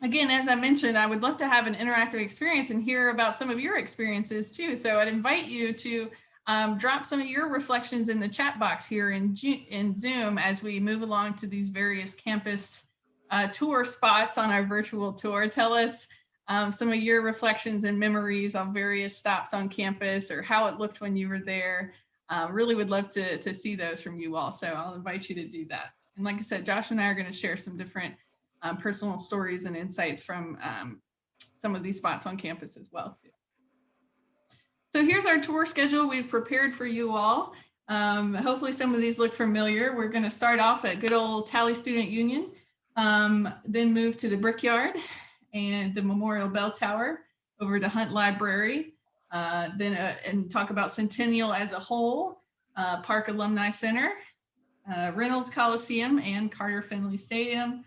again, as I mentioned, I would love to have an interactive experience and hear about some of your experiences too. So I'd invite you to drop some of your reflections in the chat box here in Zoom as we move along to these various campus tour spots on our virtual tour. Tell us some of your reflections and memories on various stops on campus or how it looked when you were there. Really would love to see those from you all. So I'll invite you to do that. And like I said, Josh and I are going to share some different personal stories and insights from some of these spots on campus as well too. So here's our tour schedule we've prepared for you all. Hopefully some of these look familiar. We're going to start off at good old Tally Student Union, then move to the Brickyard and the Memorial Bell Tower, over to Hunt Library, and talk about Centennial as a whole, Park Alumni Center, Reynolds Coliseum, and Carter Finley Stadium.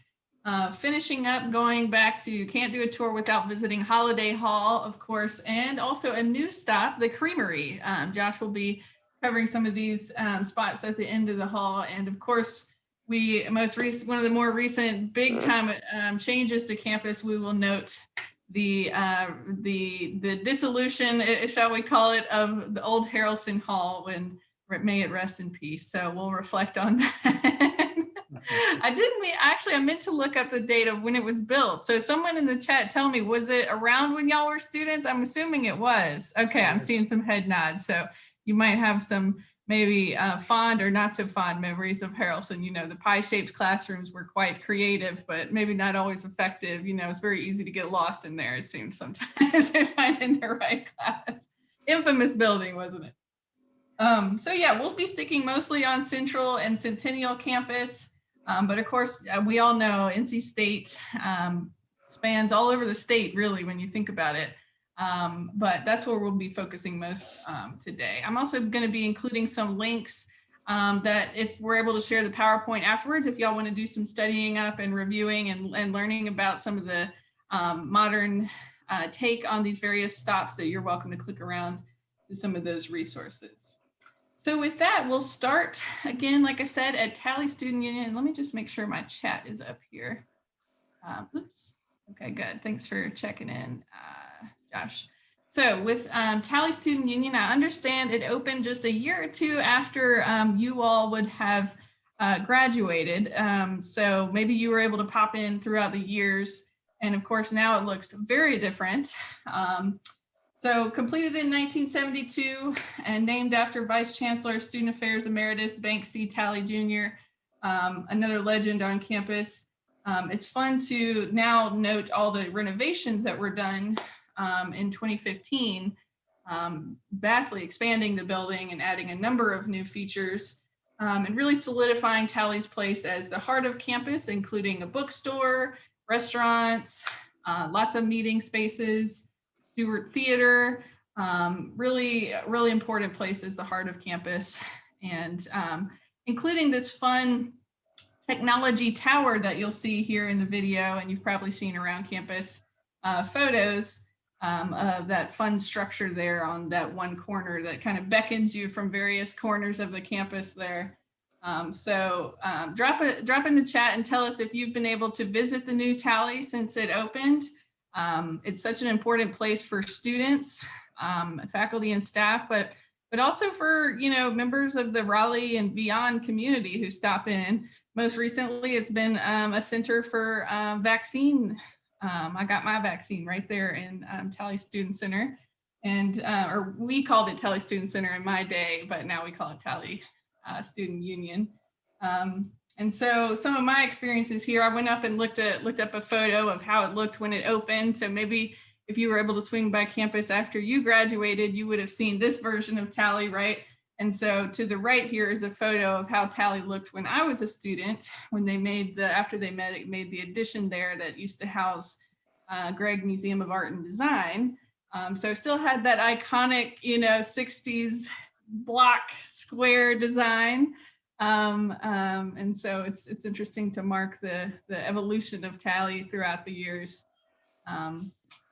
Finishing up, going back to can't do a tour without visiting Holiday Hall, of course, and also a new stop, the Creamery. Josh will be covering some of these spots at the end of the hall, and of course, one of the more recent big time changes to campus. We will note the dissolution, shall we call it, of the old Harrelson Hall. When may it rest in peace. So we'll reflect on that. I meant to look up the date of when it was built. So someone in the chat tell me, was it around when y'all were students? I'm assuming it was. Okay, I'm seeing some head nods. So you might have some maybe fond or not so fond memories of Harrelson. You know, the pie-shaped classrooms were quite creative, but maybe not always effective. You know, it's very easy to get lost in there, it seems sometimes, if I'm in the right class. Infamous building, wasn't it? So yeah, we'll be sticking mostly on Central and Centennial Campus. But of course, we all know NC State spans all over the state, really, when you think about it. But that's where we'll be focusing most today. I'm also going to be including some links that if we're able to share the PowerPoint afterwards, if y'all want to do some studying up and reviewing and learning about some of the modern take on these various stops, that you're welcome to click around to some of those resources. So with that, we'll start again, like I said, at Tally Student Union. Let me just make sure my chat is up here. Oops. Okay, good. Thanks for checking in, Josh. So with Tally Student Union, I understand it opened just a year or two after you all would have graduated. So maybe you were able to pop in throughout the years. And of course, now it looks very different. So completed in 1972 and named after Vice Chancellor, Student Affairs Emeritus Banks C. Tally Jr., another legend on campus. It's fun to now note all the renovations that were done in 2015, vastly expanding the building and adding a number of new features, and really solidifying Tally's place as the heart of campus, including a bookstore, restaurants, lots of meeting spaces, Stewart Theater, really important place as the heart of campus, and including this fun technology tower that you'll see here in the video, and you've probably seen around campus photos of that fun structure there on that one corner that kind of beckons you from various corners of the campus there. Drop in the chat and tell us if you've been able to visit the new Tally since it opened. It's such an important place for students, faculty and staff, but also for, members of the Raleigh and beyond community who stop in. Most recently, it's been a center for vaccine. I got my vaccine right there in Tally Student Center, or we called it Tally Student Center in my day, but now we call it Tally Student Union. And so some of my experiences here, I went up and looked up a photo of how it looked when it opened. So maybe if you were able to swing by campus after you graduated, you would have seen this version of Tally, right? And so to the right here is a photo of how Tally looked when I was a student, when they made after they made the addition there that used to house Gregg Museum of Art and Design. So I still had that iconic, 60s block square design. And so it's interesting to mark the evolution of Tally throughout the years.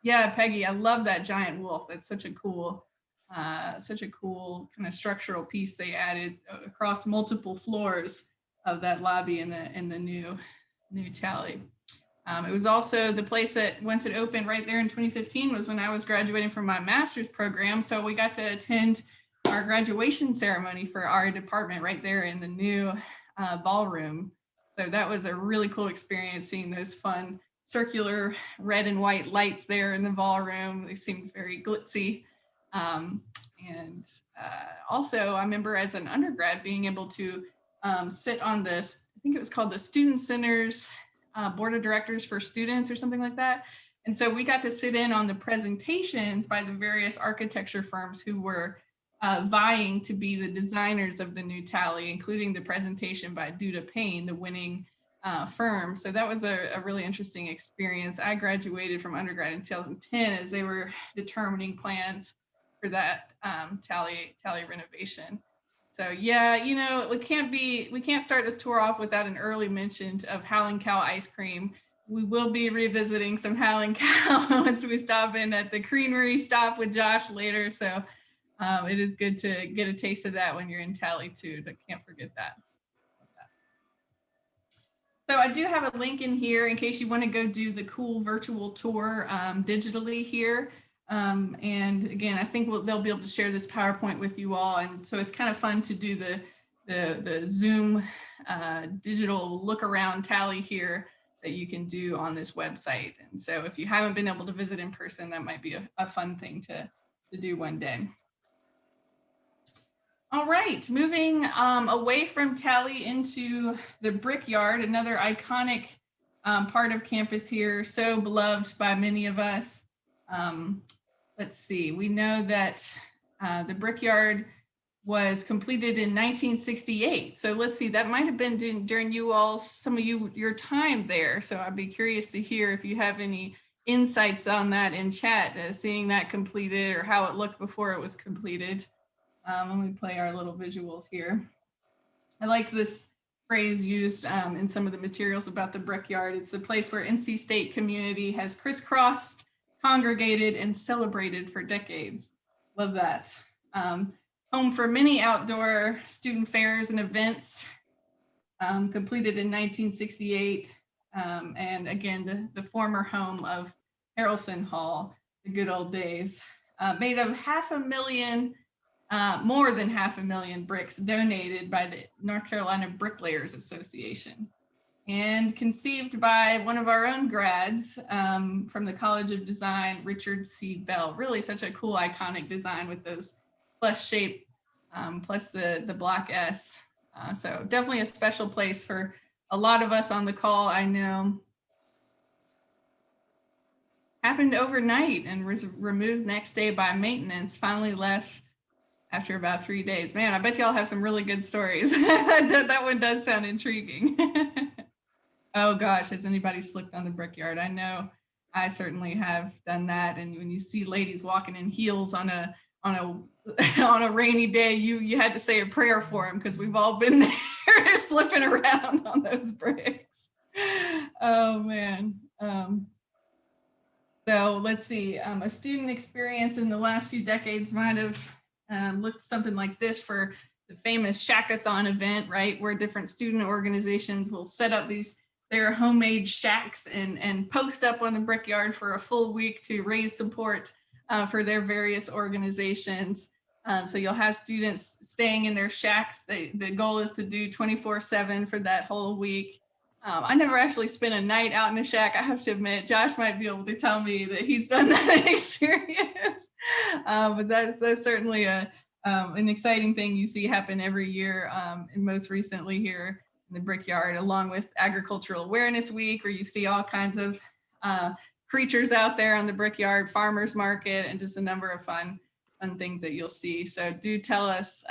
Yeah, Peggy, I love that giant wolf. That's such a cool kind of structural piece they added across multiple floors of that lobby in the new Tally. It was also the place that once it opened right there in 2015 was when I was graduating from my master's program. So we got to attend our graduation ceremony for our department right there in the new ballroom. So that was a really cool experience, seeing those fun circular red and white lights there in the ballroom. They seemed very glitzy. Um, and also, I remember as an undergrad being able to sit on this, I think it was called the Student Center's Board of Directors for Students or something like that. And so we got to sit in on the presentations by the various architecture firms who were vying to be the designers of the new tally, including the presentation by Duda Payne, the winning firm. So that was a really interesting experience. I graduated from undergrad in 2010 as they were determining plans for that tally renovation. So yeah, you know, we can't start this tour off without an early mention of Howlin' Cow ice cream. We will be revisiting some Howlin' Cow once we stop in at the Creamery stop with Josh later. So it is good to get a taste of that when you're in Tally too, but can't forget that. So I do have a link in here in case you want to go do the cool virtual tour digitally here. And again, I think they'll be able to share this PowerPoint with you all. And so it's kind of fun to do the Zoom digital look around tally here that you can do on this website. And so if you haven't been able to visit in person, that might be a fun thing to do one day. All right, moving away from Tally into the Brickyard, another iconic part of campus here, so beloved by many of us. Let's see, we know that the Brickyard was completed in 1968. So let's see, that might have been during your time there. So I'd be curious to hear if you have any insights on that in chat, seeing that completed or how it looked before it was completed. Let me play our little visuals here. I liked this phrase used in some of the materials about the Brickyard. It's the place where NC State community has crisscrossed, congregated, and celebrated for decades. Love that. Home for many outdoor student fairs and events, completed in 1968. And again, the former home of Harrelson Hall, the good old days. Made of more than 500,000 bricks donated by the North Carolina Bricklayers Association, and conceived by one of our own grads from the College of Design, Richard C. Bell. Really such a cool, iconic design with those flesh shape plus the block S. So definitely a special place for a lot of us on the call, I know. Happened overnight and was removed next day by maintenance, finally left after about 3 days. Man, I bet y'all have some really good stories. That one does sound intriguing. Oh gosh, has anybody slipped on the Brickyard? I know I certainly have done that. And when you see ladies walking in heels on a rainy day, you had to say a prayer for them, because we've all been there slipping around on those bricks. Oh man. So let's see, a student experience in the last few decades might have looked something like this for the famous Shackathon event, right? Where different student organizations will set up their homemade shacks and post up on the Brickyard for a full week to raise support for their various organizations. So you'll have students staying in their shacks. The goal is to do 24/7 for that whole week. I never actually spent a night out in a shack. I have to admit, Josh might be able to tell me that he's done that experience. But that's certainly an exciting thing you see happen every year, and most recently here in the Brickyard, along with Agricultural Awareness Week, where you see all kinds of creatures out there on the Brickyard, farmers market, and just a number of fun things that you'll see. So do tell us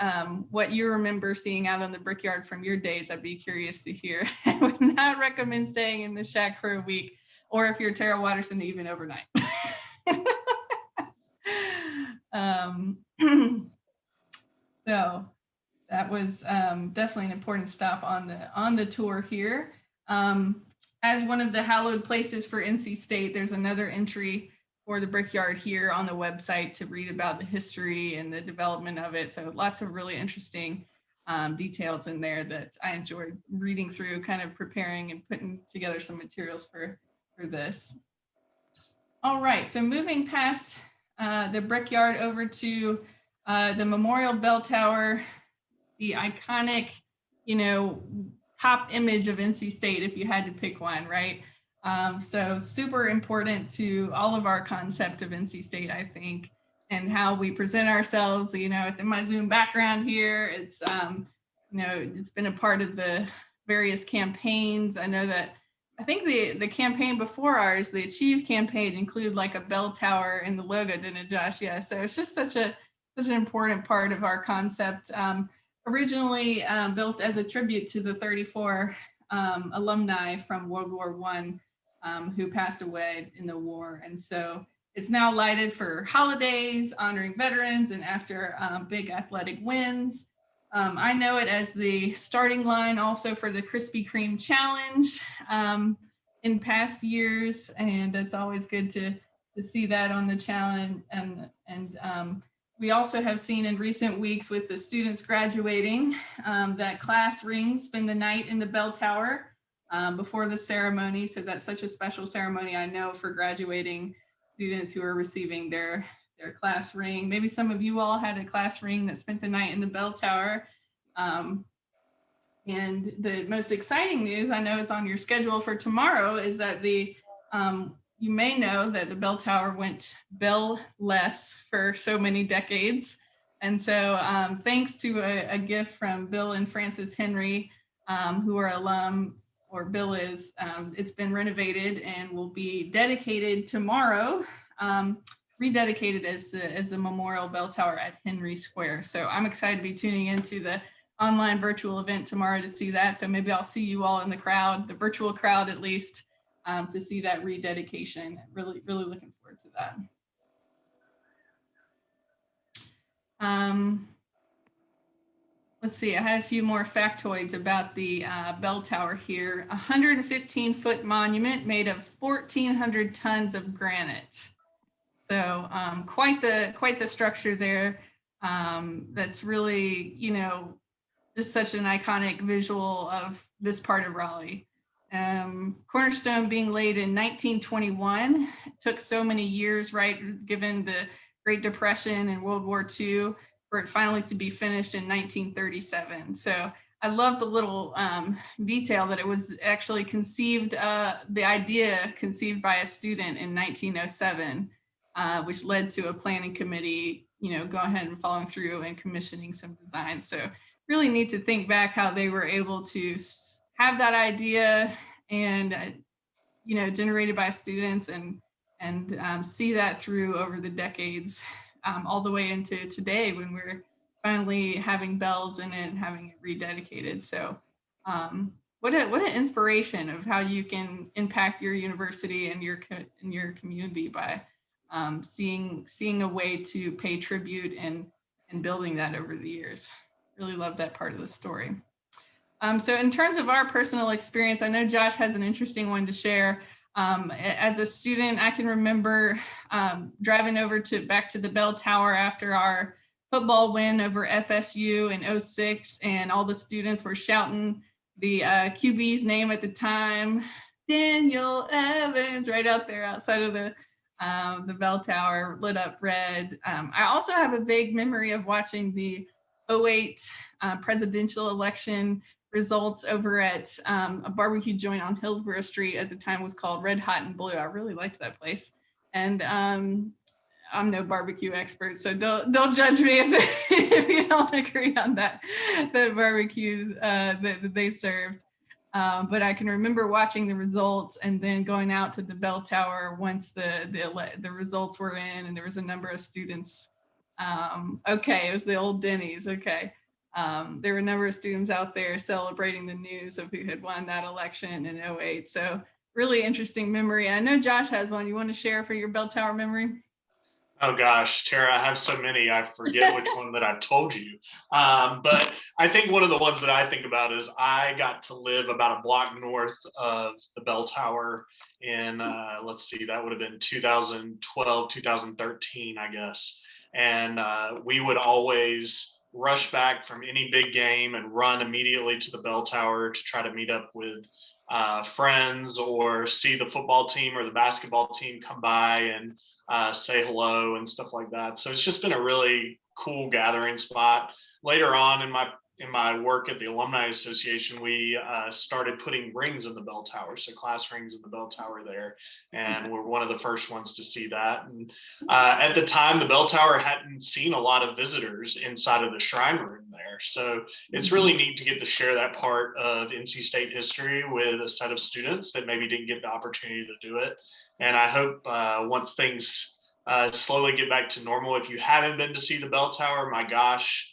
what you remember seeing out on the Brickyard from your days. I'd be curious to hear. I would not recommend staying in the shack for a week, or if you're Tara Watterson, even overnight. So that was definitely an important stop on the tour here. As one of the hallowed places for NC State, there's another entry for the Brickyard here on the website to read about the history and the development of it. So lots of really interesting details in there that I enjoyed reading through, kind of preparing and putting together some materials for for this. All right, so moving past the Brickyard over to the Memorial Bell Tower, the iconic, top image of NC State, if you had to pick one, right? So super important to all of our concept of NC State, I think, and how we present ourselves. It's in my Zoom background here. It's, it's been a part of the various campaigns. I know that I think the campaign before ours, the Achieve campaign, included like a bell tower in the logo, didn't it, Josh? Yeah. So it's just such an important part of our concept. Originally built as a tribute to the 34 alumni from World War I who passed away in the war. And so it's now lighted for holidays, honoring veterans, and after big athletic wins. I know it as the starting line also for the Krispy Kreme Challenge in past years, and it's always good to see that on the challenge. And we also have seen in recent weeks with the students graduating that class rings spend the night in the bell tower before the ceremony. So that's such a special ceremony, I know, for graduating students who are receiving their class ring. Maybe some of you all had a class ring that spent the night in the bell tower. And the most exciting news, I know it's on your schedule for tomorrow, is that you may know that the bell tower went bell-less for so many decades. And so thanks to a gift from Bill and Frances Henry, who are alums, or Bill is, it's been renovated and will be dedicated tomorrow, rededicated as the Memorial Bell Tower at Henry Square. So I'm excited to be tuning into the online virtual event tomorrow to see that. So maybe I'll see you all in the crowd, the virtual crowd at least, to see that rededication. Really, really looking forward to that. Let's see, I had a few more factoids about the bell tower here. 115-foot monument made of 1,400 tons of granite. So quite the structure there. That's really, just such an iconic visual of this part of Raleigh. Cornerstone being laid in 1921. It took so many years, right, given the Great Depression and World War II, for it finally to be finished in 1937. So I love the little detail that it was actually conceived, the idea conceived by a student in 1907, which led to a planning committee, go ahead and following through and commissioning some designs. So really neat to think back how they were able to have that idea and, generated by students and see that through over the decades, all the way into today when we're finally having bells in it and having it rededicated. So what an inspiration of how you can impact your university and your community by seeing a way to pay tribute and building that over the years. Really love that part of the story. So in terms of our personal experience, I know Josh has an interesting one to share. As a student, I can remember driving back to the bell tower after our football win over FSU in 2006, and all the students were shouting the QB's name at the time, Daniel Evans, right out there outside of the bell tower, lit up red. I also have a vague memory of watching the 2008 presidential election results over at a barbecue joint on Hillsborough Street. At the time was called Red Hot and Blue. I really liked that place. And I'm no barbecue expert, so don't judge me if you don't agree on that, the barbecues that they served. But I can remember watching the results and then going out to the bell tower once the results were in, and there was a number of students. Okay, it was the old Denny's. Okay. There were a number of students out there celebrating the news of who had won that election in 2008. So really interesting memory. I know Josh has one you want to share for your bell tower memory. Oh gosh, Tara, I have so many, I forget which one that I've told you. But I think one of the ones that I think about is I got to live about a block north of the bell tower in, let's see, that would have been 2012, 2013, I guess. And we would always rush back from any big game and run immediately to the bell tower to try to meet up with friends or see the football team or the basketball team come by and say hello and stuff like that. So it's just been a really cool gathering spot. Later on in my work at the Alumni Association, we started putting rings in the bell tower, so class rings in the bell tower there, and we're one of the first ones to see that. And at the time, the bell tower hadn't seen a lot of visitors inside of the shrine room there, so it's really neat to get to share that part of NC State history with a set of students that maybe didn't get the opportunity to do it. And I hope once things slowly get back to normal, if you haven't been to see the bell tower, my gosh,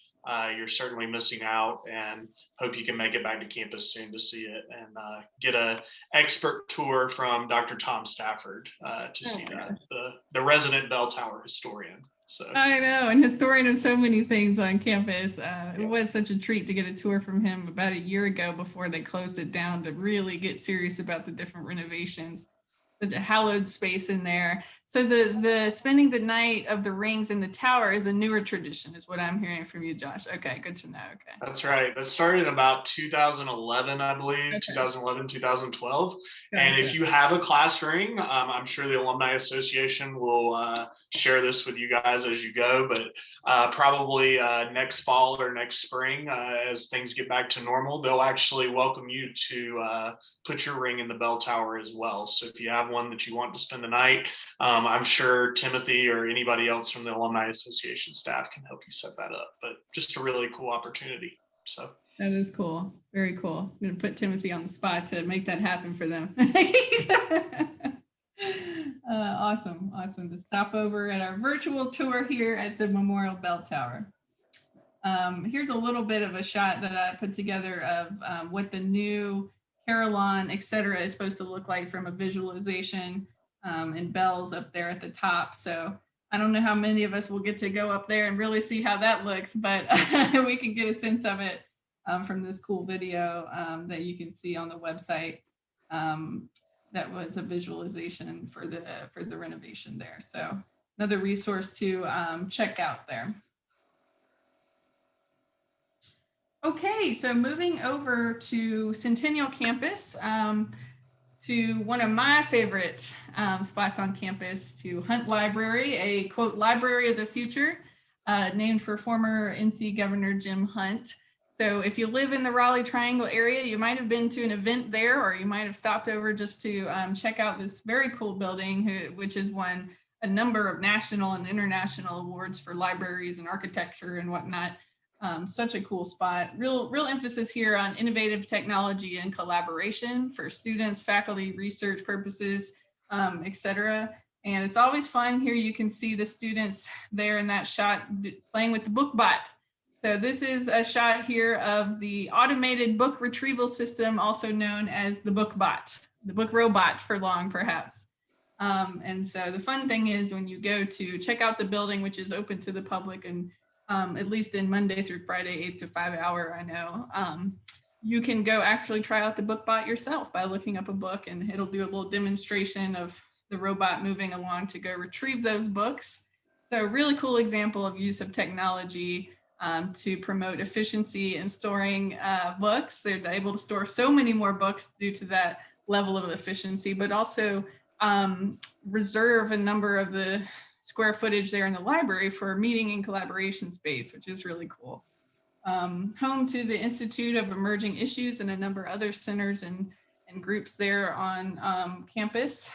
you're certainly missing out, and hope you can make it back to campus soon to see it and get a expert tour from Dr. Tom Stafford to see that, the resident bell tower historian. So I know, and historian of so many things on campus. It was such a treat to get a tour from him about a year ago before they closed it down to really get serious about the different renovations. Such a hallowed space in there. So the spending the night of the rings in the tower is a newer tradition, is what I'm hearing from you, Josh. Okay, good to know. Okay. That's right. That started in about 2011, I believe, okay. 2011, 2012. Gotcha. And if you have a class ring, I'm sure the Alumni Association will share this with you guys as you go, but probably next fall or next spring, as things get back to normal, they'll actually welcome you to put your ring in the bell tower as well. So if you have one that you want to spend the night, I'm sure Timothy or anybody else from the Alumni Association staff can help you set that up. But just a really cool opportunity. So that is cool. Very cool. I'm going to put Timothy on the spot to make that happen for them. Awesome to stop over at our virtual tour here at the Memorial Bell Tower. Here's a little bit of a shot that I put together of what the new Carillon, etc., is supposed to look like from a visualization, and bells up there at the top. So I don't know how many of us will get to go up there and really see how that looks, but we can get a sense of it from this cool video that you can see on the website. That was a visualization for the renovation there. So another resource to check out there. Okay, so moving over to Centennial Campus, to one of my favorite spots on campus, to Hunt Library, a quote library of the future, named for former NC Governor Jim Hunt. So if you live in the Raleigh Triangle area, you might have been to an event there, or you might have stopped over just to check out this very cool building, which has won a number of national and international awards for libraries and architecture and whatnot. Such a cool spot. Real emphasis here on innovative technology and collaboration for students, faculty, research purposes, etc. And it's always fun. Here you can see the students there in that shot playing with the BookBot. So this is a shot here of the automated book retrieval system, also known as the BookBot, the book robot for long, perhaps. And so the fun thing is when you go to check out the building, which is open to the public and at least in Monday through Friday, 8 to 5 hour, I know, you can go actually try out the BookBot yourself by looking up a book, and it'll do a little demonstration of the robot moving along to go retrieve those books. So really cool example of use of technology to promote efficiency in storing books. They're able to store so many more books due to that level of efficiency, but also reserve a number of the square footage there in the library for meeting and collaboration space, which is really cool. Home to the Institute of Emerging Issues and a number of other centers and groups there on campus.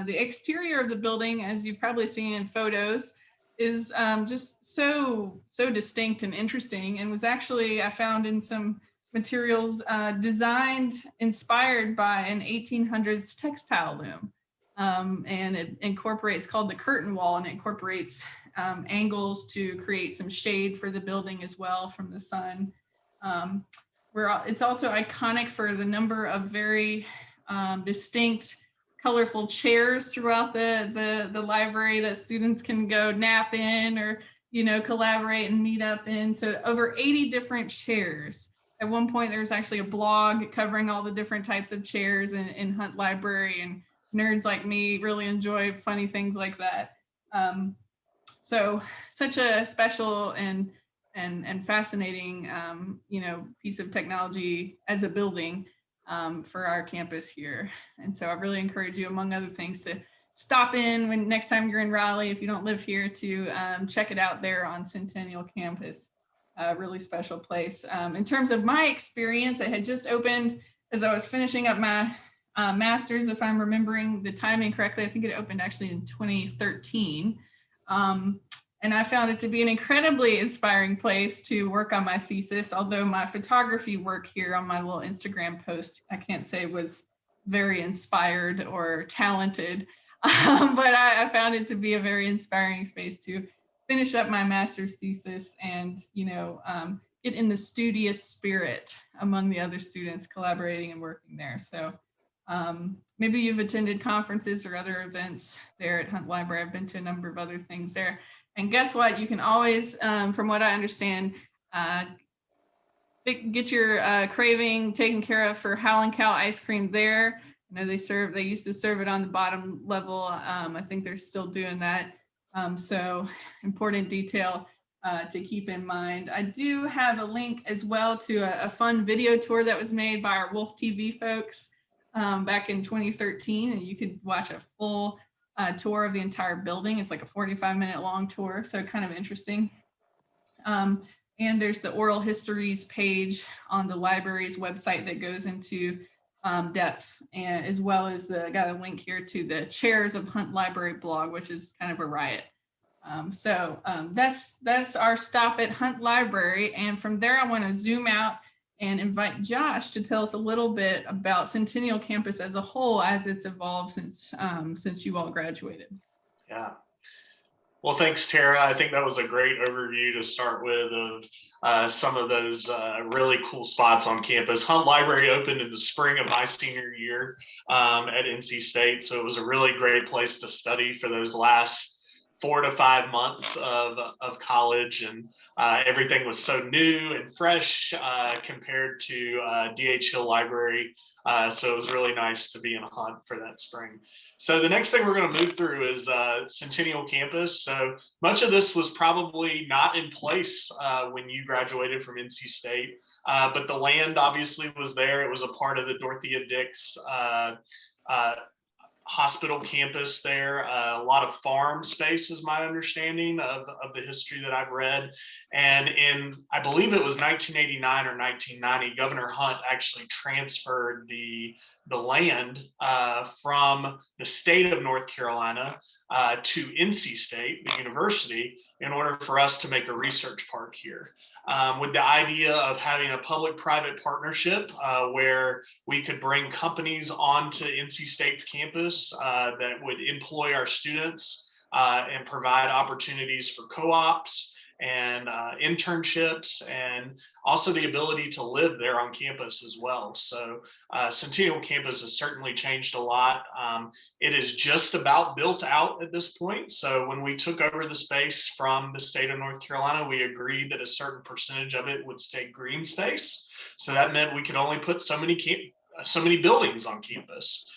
The exterior of the building, as you've probably seen in photos, is just so distinct and interesting, and was actually, I found in some materials, inspired by an 1800s textile loom. And it incorporates, called the curtain wall, and it incorporates angles to create some shade for the building as well from the sun. It's also iconic for the number of very distinct, colorful chairs throughout the library that students can go nap in or, collaborate and meet up in. So over 80 different chairs. At one point, there was actually a blog covering all the different types of chairs in Hunt Library, and nerds like me really enjoy funny things like that. So such a special and fascinating, piece of technology as a building. for our campus here. And so I really encourage you, among other things, to stop in when next time you're in Raleigh, if you don't live here, to check it out there on Centennial Campus. A really special place. In terms of my experience, I had just opened as I was finishing up my master's, if I'm remembering the timing correctly. I think it opened actually in 2013. And I found it to be an incredibly inspiring place to work on my thesis, although my photography work here on my little Instagram post, I can't say was very inspired or talented, but I found it to be a very inspiring space to finish up my master's thesis and, get in the studious spirit among the other students collaborating and working there. So maybe you've attended conferences or other events there at Hunt Library. I've been to a number of other things there. And guess what? You can always, from what I understand, get your craving taken care of for Howlin' Cow ice cream there. I know they used to serve it on the bottom level. I think they're still doing that. So important detail to keep in mind. I do have a link as well to a fun video tour that was made by our Wolf TV folks back in 2013. And you could watch a full tour of the entire building. It's like a 45-minute long tour, so kind of interesting. And there's the oral histories page on the library's website that goes into depth, and as well as got a link here to the Chairs of Hunt Library blog, which is kind of a riot. So that's our stop at Hunt Library. And from there, I want to zoom out and invite Josh to tell us a little bit about Centennial Campus as a whole, as it's evolved since you all graduated. Yeah. Well, thanks, Tara. I think that was a great overview to start with of some of those really cool spots on campus. Hunt Library opened in the spring of my senior year at NC State. So it was a really great place to study for those last 4 to 5 months of college, and everything was so new and fresh compared to DH Hill Library. So it was really nice to be in Hunt for that spring. So the next thing we're going to move through is Centennial Campus. So much of this was probably not in place when you graduated from NC State, but the land obviously was there. It was a part of the Dorothea Dix hospital campus there. A lot of farm space is my understanding of the history that I've read. And in, I believe it was 1989 or 1990, Governor Hunt actually transferred the land from the state of North Carolina to NC State, the university, in order for us to make a research park here. With the idea of having a public-private partnership where we could bring companies onto NC State's campus that would employ our students and provide opportunities for co-ops and internships, and also the ability to live there on campus as well. So Centennial Campus has certainly changed a lot. It is just about built out at this point. So when we took over the space from the state of North Carolina, we agreed that a certain percentage of it would stay green space. So that meant we could only put so many buildings on campus.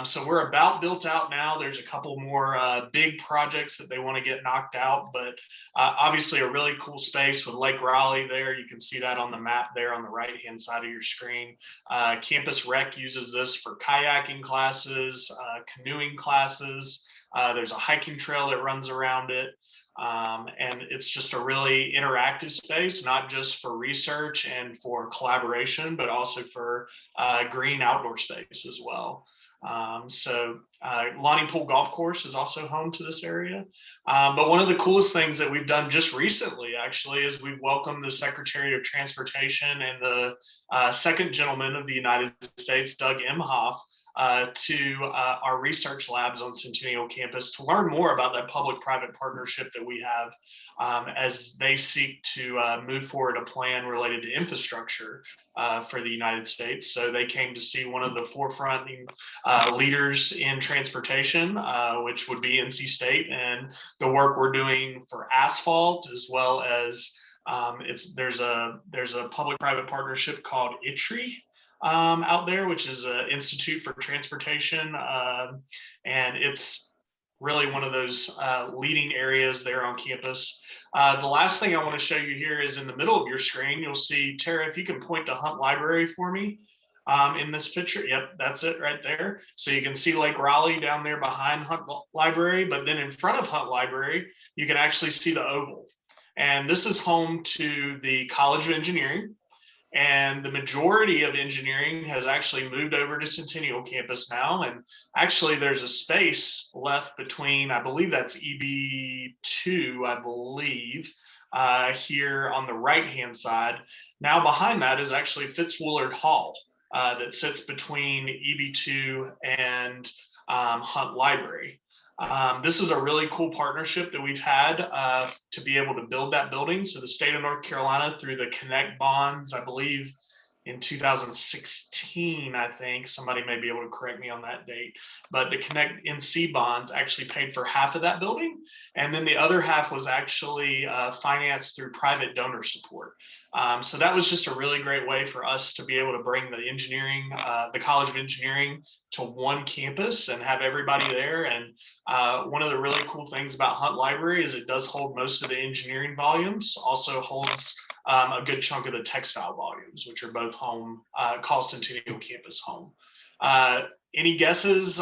So we're about built out now. There's a couple more big projects that they want to get knocked out, but obviously a really cool space with Lake Raleigh there. You can see that on the map there on the right-hand side of your screen. Campus Rec uses this for kayaking classes, canoeing classes. There's a hiking trail that runs around it. And it's just a really interactive space, not just for research and for collaboration, but also for green outdoor space as well. So Lonnie Pool Golf Course is also home to this area. But one of the coolest things that we've done just recently, actually, is we've welcomed the Secretary of Transportation and the second gentleman of the United States, Doug Emhoff, to our research labs on Centennial Campus to learn more about that public-private partnership that we have as they seek to move forward a plan related to infrastructure for the United States. So they came to see one of the forefront leaders in transportation, which would be NC State, and the work we're doing for asphalt, as well as there's a public-private partnership called ITRI out there, which is an Institute for Transportation, and it's really one of those leading areas there on campus. The last thing I want to show you here is in the middle of your screen. You'll see, Tara, if you can point to Hunt Library for me. in this picture. Yep, that's it right there. So you can see Lake Raleigh down there behind Hunt Library, but then in front of Hunt Library, you can actually see the Oval. And this is home to the College of Engineering. And the majority of engineering has actually moved over to Centennial Campus now. And actually, there's a space left between, I believe that's EB2, I believe, here on the right-hand side. Now behind that is actually Fitzwillard Hall that sits between EB2 and Hunt Library. This is a really cool partnership that we've had to be able to build that building. So the state of North Carolina, through the Connect bonds, I believe in 2016, I think, somebody may be able to correct me on that date, but the Connect NC bonds actually paid for half of that building. And then the other half was actually financed through private donor support. So that was just a really great way for us to be able to bring the engineering, the College of Engineering, to one campus and have everybody there. And one of the really cool things about Hunt Library is it does hold most of the engineering volumes, also holds a good chunk of the textile volumes, which are both home, call Centennial Campus home. Any guesses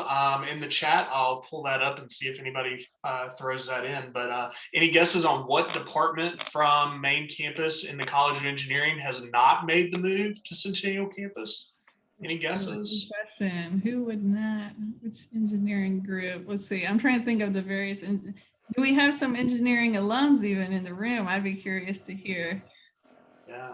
in the chat? I'll pull that up and see if anybody throws that in. But any guesses on what department from main campus in the College of Engineering has not made the move to Centennial Campus? Any guesses? Good question. Who would not? Which engineering group? Let's see. I'm trying to think of the various. Do we have some engineering alums even in the room? I'd be curious to hear. Yeah.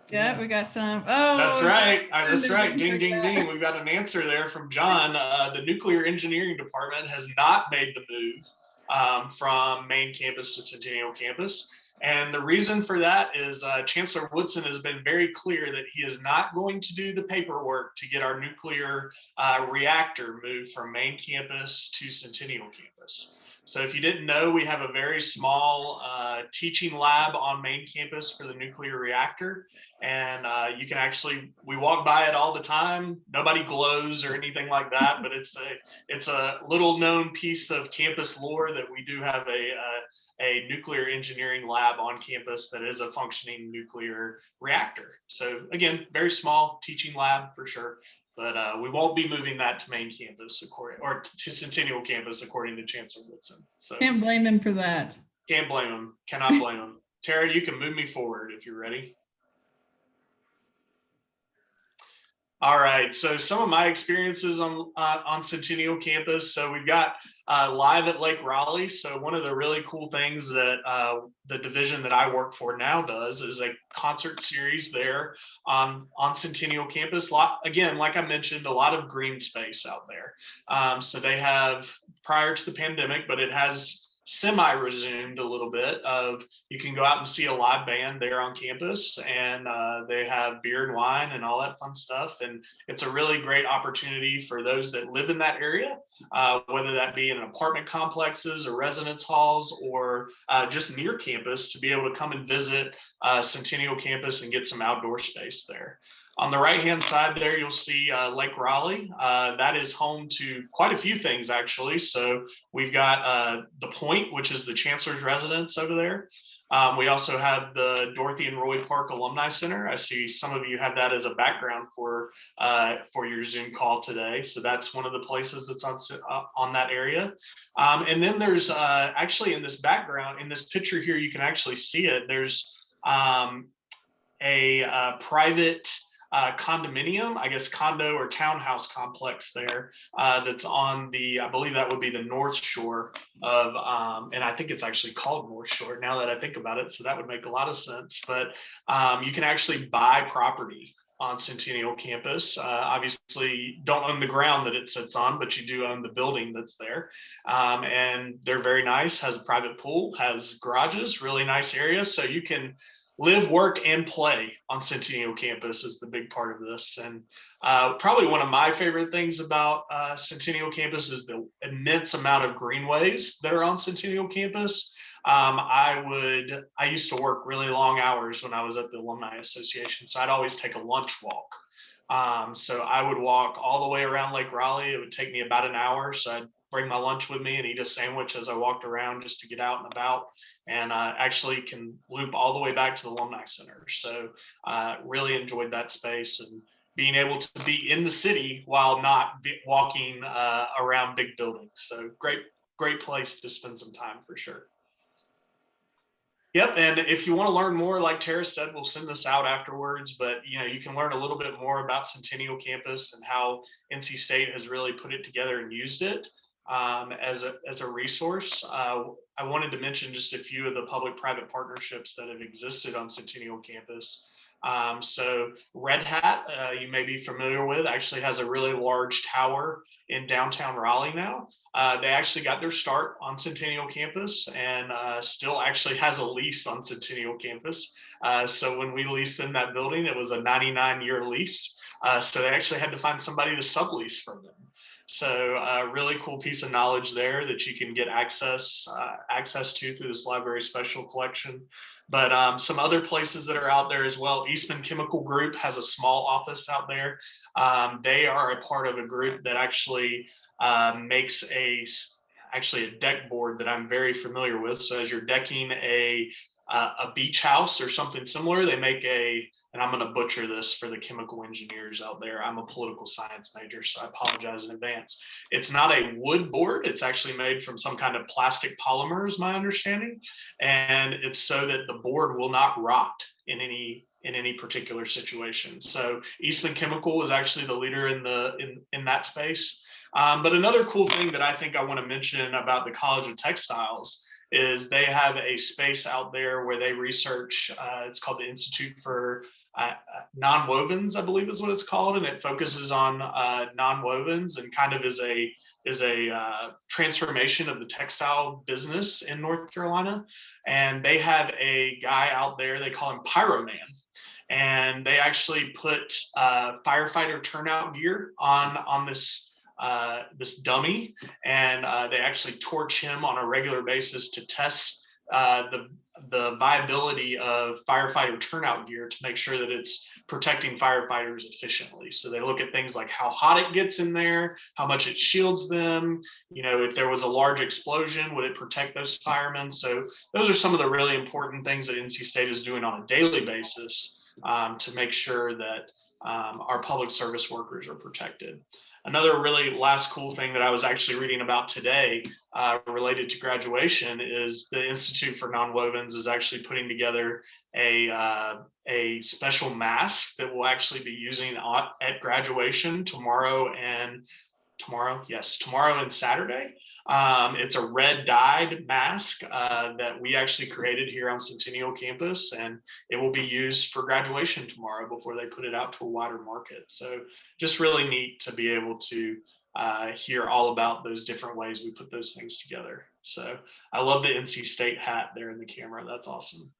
Yeah, we got some. Oh, that's right. That's right. Ding, ding, ding. We've got an answer there from John. The nuclear engineering department has not made the move from main campus to Centennial Campus. And the reason for that is Chancellor Woodson has been very clear that he is not going to do the paperwork to get our nuclear reactor moved from main campus to Centennial Campus. So if you didn't know, we have a very small teaching lab on main campus for the nuclear reactor. And you can actually, we walk by it all the time. Nobody glows or anything like that, but it's a little known piece of campus lore that we do have a nuclear engineering lab on campus that is a functioning nuclear reactor. So again, very small teaching lab for sure. But we won't be moving that to main campus or to Centennial Campus, according to Chancellor Woodson. So can't blame him for that. Can't blame him. Cannot blame him. Tara, you can move me forward if you're ready. All right. So some of my experiences on Centennial Campus. So we've got live at Lake Raleigh. So one of the really cool things that the division that I work for now does is a concert series there on Centennial Campus. Again, like I mentioned, a lot of green space out there. So they have, prior to the pandemic, but it has semi-resumed a little bit of, you can go out and see a live band there on campus, and they have beer and wine and all that fun stuff. And it's a really great opportunity for those that live in that area, whether that be in apartment complexes or residence halls or just near campus, to be able to come and visit Centennial Campus and get some outdoor space there. On the right-hand side there, you'll see Lake Raleigh. That is home to quite a few things, actually. So we've got the Point, which is the Chancellor's residence over there. We also have the Dorothy and Roy Park Alumni Center. I see some of you have that as a background for your Zoom call today. So that's one of the places that's on that area. And then there's actually in this background, in this picture here, you can actually see it. There's a private condominium, I guess condo or townhouse complex there that's on the, I believe that would be the North Shore of, and I think it's actually called North Shore now that I think about it. So that would make a lot of sense. But you can actually buy property on Centennial Campus. Obviously don't own the ground that it sits on, but you do own the building that's there. And they're very nice, has a private pool, has garages, really nice area. So you can live, work, and play on Centennial Campus is the big part of this. And probably one of my favorite things about Centennial Campus is the immense amount of greenways that are on Centennial Campus. I used to work really long hours when I was at the Alumni Association, so I'd always take a lunch walk. So I would walk all the way around Lake Raleigh. It would take me about an hour. So I'd bring my lunch with me and eat a sandwich as I walked around just to get out and about, and actually can loop all the way back to the Alumni Center. So really enjoyed that space. And being able to be in the city while not walking around big buildings. So great place to spend some time for sure. Yep, and if you want to learn more, like Tara said, we'll send this out afterwards, but you can learn a little bit more about Centennial Campus and how NC State has really put it together and used it as a resource. I wanted to mention just a few of the public-private partnerships that have existed on Centennial Campus. So Red Hat, you may be familiar with, actually has a really large tower in downtown Raleigh now. They actually got their start on Centennial Campus and still actually has a lease on Centennial Campus. So when we leased in that building, it was a 99-year lease. So they actually had to find somebody to sublease from them. So really cool piece of knowledge there that you can get access to through this library special collection. But some other places that are out there as well. Eastman Chemical Group has a small office out there. They are a part of a group that actually makes a deck board that I'm very familiar with. So as you're decking a beach house or something similar, they make and I'm going to butcher this for the chemical engineers out there. I'm a political science major, so I apologize in advance. It's not a wood board. It's actually made from some kind of plastic polymer, is my understanding. And it's so that the board will not rot in any particular situation. So Eastman Chemical is actually the leader in that space. But another cool thing that I think I want to mention about the College of Textiles is they have a space out there where they research. It's called the Institute for Nonwovens, I believe is what it's called, and it focuses on nonwovens and kind of is a transformation of the textile business in North Carolina. And they have a guy out there, they call him Pyroman. And they actually put firefighter turnout gear on this dummy, and they actually torch him on a regular basis to test the viability of firefighter turnout gear to make sure that it's protecting firefighters efficiently. So they look at things like how hot it gets in there, how much it shields them, if there was a large explosion, would it protect those firemen? So those are some of the really important things that NC State is doing on a daily basis to make sure that our public service workers are protected. Another really last cool thing that I was actually reading about today related to graduation is the Institute for Nonwovens is actually putting together a special mask that we'll actually be using at graduation tomorrow and Saturday. It's a red dyed mask that we actually created here on Centennial Campus, and it will be used for graduation tomorrow before they put it out to a wider market. So just really neat to be able to hear all about those different ways we put those things together. So I love the NC State hat there in the camera. That's awesome.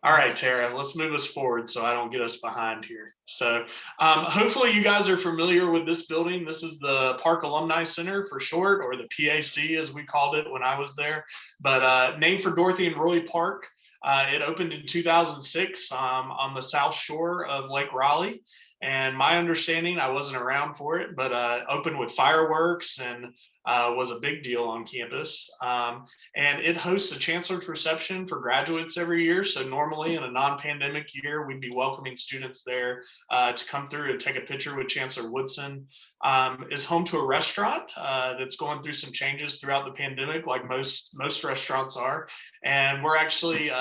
All right, Tara, let's move us forward so I don't get us behind here. So hopefully you guys are familiar with this building. This is the Park Alumni Center for short, or the PAC as we called it when I was there, but named for Dorothy and Roy Park. It opened in 2006 on the South Shore of Lake Raleigh. And my understanding, I wasn't around for it, but opened with fireworks and was a big deal on campus. And it hosts a chancellor's reception for graduates every year. So normally in a non-pandemic year, we'd be welcoming students there to come through and take a picture with Chancellor Woodson. Is home to a restaurant that's going through some changes throughout the pandemic, like most restaurants are. And we're actually,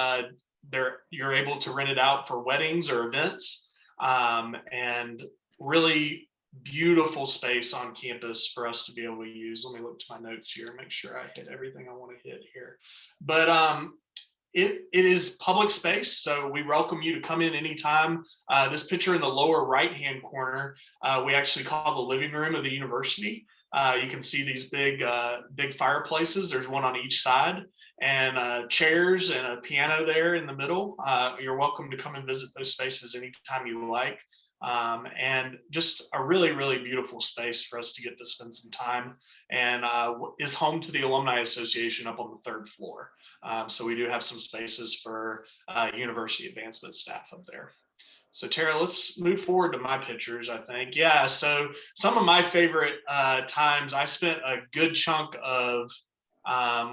you're able to rent it out for weddings or events. And really beautiful space on campus for us to be able to use. Let me look to my notes here and make sure I hit everything I want to hit here. But it is public space, so we welcome you to come in anytime. This picture in the lower right-hand corner, we actually call the living room of the university. You can see these big fireplaces. There's one on each side, and chairs and a piano there in the middle. You're welcome to come and visit those spaces anytime you like. And just a really, really beautiful space for us to get to spend some time, and is home to the Alumni Association up on the 3rd floor. So we do have some spaces for university advancement staff up there. So Tara, let's move forward to my pictures, I think. Yeah, so some of my favorite times, I spent a good chunk of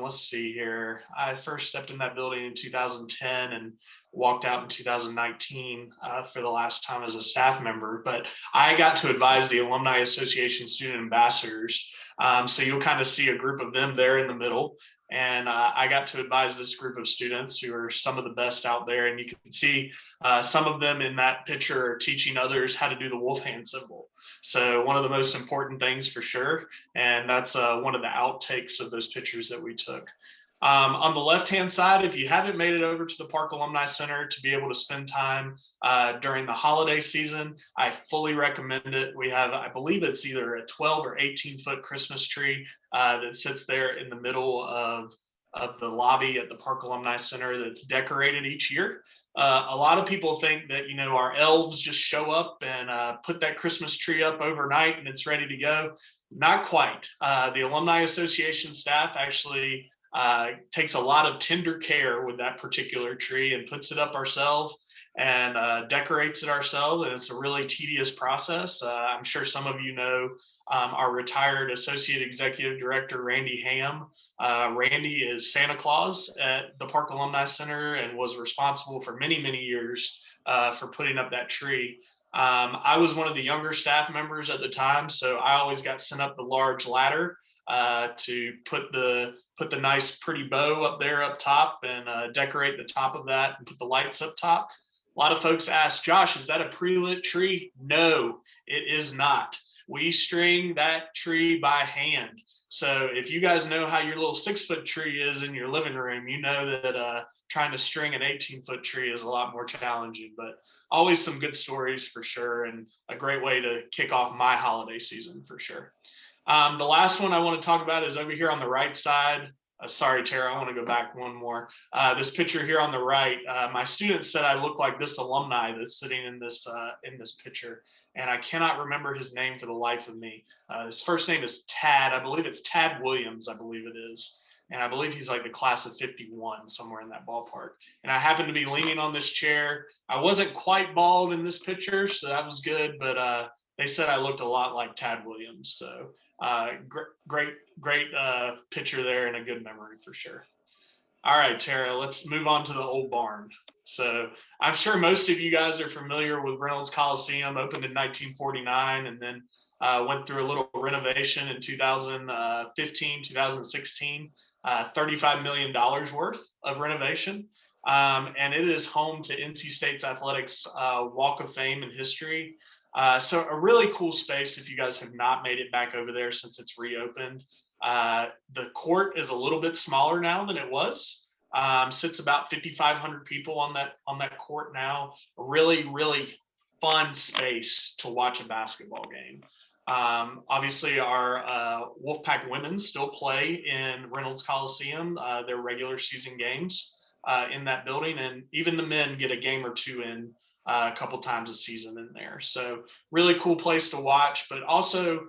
Let's see here. I first stepped in that building in 2010 and walked out in 2019 for the last time as a staff member. But I got to advise the Alumni Association student ambassadors. So you'll kind of see a group of them there in the middle. And I got to advise this group of students who are some of the best out there. And you can see some of them in that picture are teaching others how to do the wolf hand symbol. So one of the most important things for sure. And that's one of the outtakes of those pictures that we took. On the left-hand side, if you haven't made it over to the Park Alumni Center to be able to spend time during the holiday season, I fully recommend it. We have, I believe it's either a 12 or 18-foot Christmas tree that sits there in the middle of the lobby at the Park Alumni Center that's decorated each year. A lot of people think that, you know, our elves just show up and put that Christmas tree up overnight and it's ready to go. Not quite. The Alumni Association staff actually takes a lot of tender care with that particular tree and puts it up ourselves and decorates it ourselves. And it's a really tedious process. I'm sure some of you know our retired Associate Executive Director, Randy Ham. Randy is Santa Claus at the Park Alumni Center and was responsible for many, many years for putting up that tree. I was one of the younger staff members at the time, so I always got sent up the large ladder to put the nice pretty bow up there up top and decorate the top of that and put the lights up top. A lot of folks ask, Josh, is that a pre-lit tree? No, it is not. We string that tree by hand. So if you guys know how your little 6-foot tree is in your living room, you know that trying to string an 18-foot tree is a lot more challenging, but always some good stories for sure, and a great way to kick off my holiday season for sure. The last one I want to talk about is over here on the right side. Sorry, Tara, I want to go back one more. This picture here on the right, my students said I look like this alumni that's sitting in this picture, and I cannot remember his name for the life of me. His first name is Tad. I believe it's Tad Williams, I believe it is. And I believe he's like the class of 51, somewhere in that ballpark. And I happened to be leaning on this chair. I wasn't quite bald in this picture, so that was good, but they said I looked a lot like Tad Williams. So great picture there and a good memory for sure. All right, Tara, let's move on to the old barn. So I'm sure most of you guys are familiar with Reynolds Coliseum, opened in 1949 and then went through a little renovation in 2015, 2016, $35 million worth of renovation. And it is home to NC State's athletics Walk of Fame and history. So a really cool space if you guys have not made it back over there since it's reopened. The court is a little bit smaller now than it was. Sits about 5,500 people on that court now. A really, really fun space to watch a basketball game. Obviously, our Wolfpack women still play in Reynolds Coliseum, their regular season games in that building, and even the men get a game or two in a couple times a season in there. So really cool place to watch, but also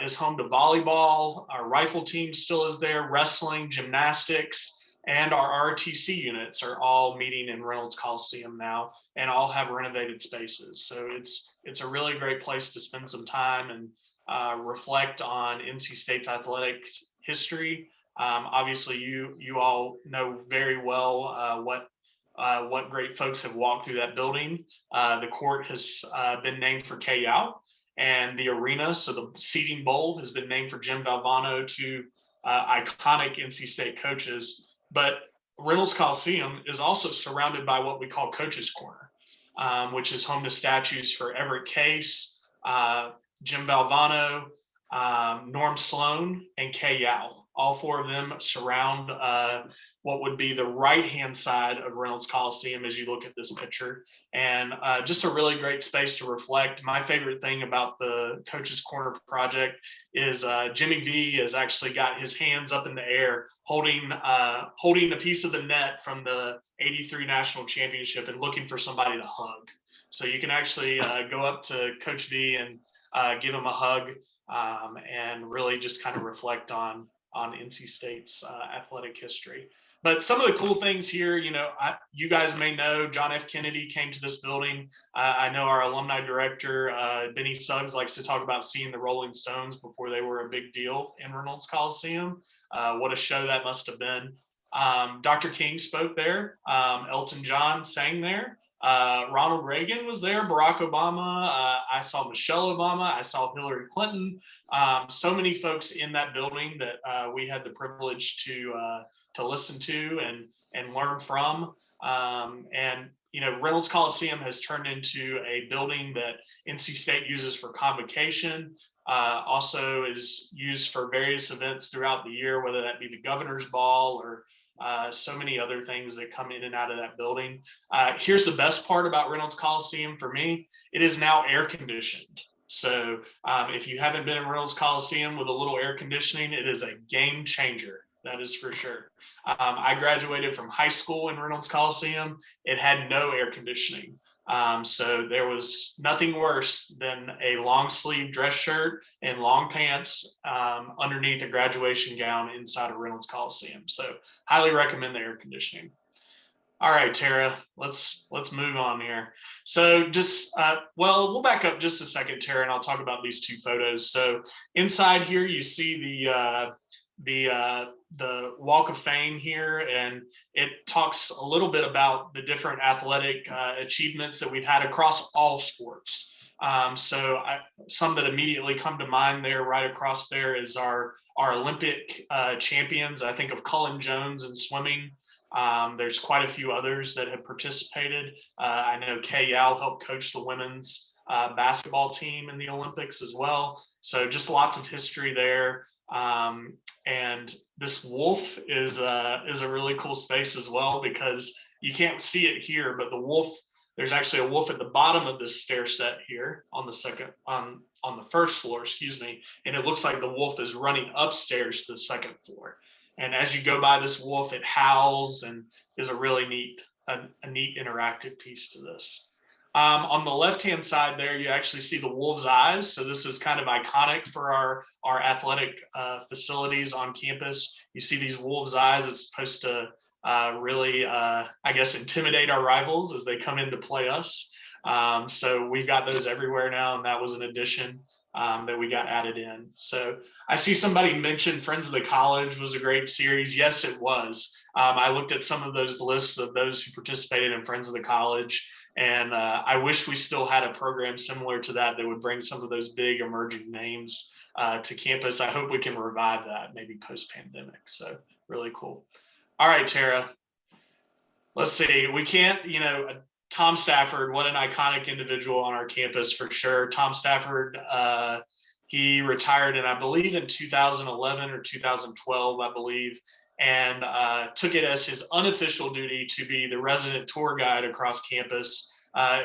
is home to volleyball. Our rifle team still is there, wrestling, gymnastics, and our RTC units are all meeting in Reynolds Coliseum now and all have renovated spaces. So it's a really great place to spend some time and reflect on NC State's athletics history. Obviously, you all know very well what great folks have walked through that building. The court has been named for Kay Yao, and the arena, so the seating bowl, has been named for Jim Valvano, two iconic NC State coaches. But Reynolds Coliseum is also surrounded by what we call Coach's Corner, which is home to statues for Everett Case, Jim Valvano, Norm Sloan, and Kay Yao. All four of them surround what would be the right-hand side of Reynolds Coliseum as you look at this picture. And just a really great space to reflect. My favorite thing about the Coach's Corner project is Jimmy V has actually got his hands up in the air holding a piece of the net from the '83 National Championship and looking for somebody to hug. So you can actually go up to Coach V and give him a hug and really just kind of reflect on on NC State's athletic history. But some of the cool things here, you guys may know John F. Kennedy came to this building. I know our alumni director, Benny Suggs, likes to talk about seeing the Rolling Stones before they were a big deal in Reynolds Coliseum. What a show that must have been. Dr. King spoke there. Elton John sang there. Ronald Reagan was there, Barack Obama. I saw Michelle Obama. I saw Hillary Clinton. So many folks in that building that we had the privilege to listen to and learn from. And Reynolds Coliseum has turned into a building that NC State uses for convocation. Also is used for various events throughout the year, whether that be the governor's ball or so many other things that come in and out of that building. Here's the best part about Reynolds Coliseum for me. It is now air conditioned. So if you haven't been in Reynolds Coliseum with a little air conditioning, it is a game changer. That is for sure. I graduated from high school in Reynolds Coliseum. It had no air conditioning. So there was nothing worse than a long sleeve dress shirt and long pants underneath a graduation gown inside of Reynolds Coliseum. So highly recommend the air conditioning. All right, Tara, let's move on here. So just, we'll back up just a second, Tara, and I'll talk about these two photos. So inside here, you see the Walk of Fame here, and it talks a little bit about the different athletic achievements that we've had across all sports. Some that immediately come to mind there, right across there, is our Olympic champions. I think of Cullen Jones in swimming. There's quite a few others that have participated. I know Kay Yao helped coach the women's basketball team in the Olympics as well. So just lots of history there. And this wolf is a really cool space as well, because you can't see it here, but there's actually a wolf at the bottom of this stair set here on the first floor, and it looks like the wolf is running upstairs to the second floor. And as you go by this wolf, it howls and is a really neat interactive piece to this. On the left-hand side there, you actually see the wolf's eyes. So this is kind of iconic for our athletic facilities on campus. You see these wolf's eyes. It's supposed to really, intimidate our rivals as they come in to play us. So we've got those everywhere now, and that was an addition that we got added in. So I see somebody mentioned Friends of the College was a great series. Yes, it was. I looked at some of those lists of those who participated in Friends of the College. And I wish we still had a program similar to that would bring some of those big emerging names to campus. I hope we can revive that maybe post-pandemic. So really cool. All right, Tara, let's see. We can't, Tom Stafford, what an iconic individual on our campus for sure. Tom Stafford, he retired I believe in 2011 or 2012, I believe. And took it as his unofficial duty to be the resident tour guide across campus.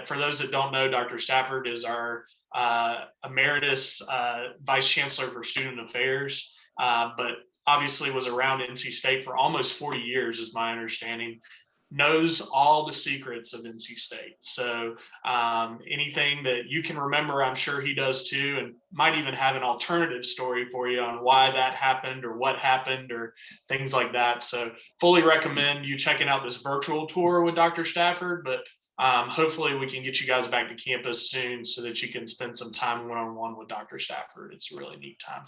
For those that don't know, Dr. Stafford is our emeritus vice chancellor for student affairs, but obviously was around NC State for almost 40 years, is my understanding. Knows all the secrets of NC State. So anything that you can remember, I'm sure he does too, and might even have an alternative story for you on why that happened or what happened or things like that. So fully recommend you checking out this virtual tour with Dr. Stafford, but hopefully we can get you guys back to campus soon so that you can spend some time one-on-one with Dr. Stafford. It's a really neat time.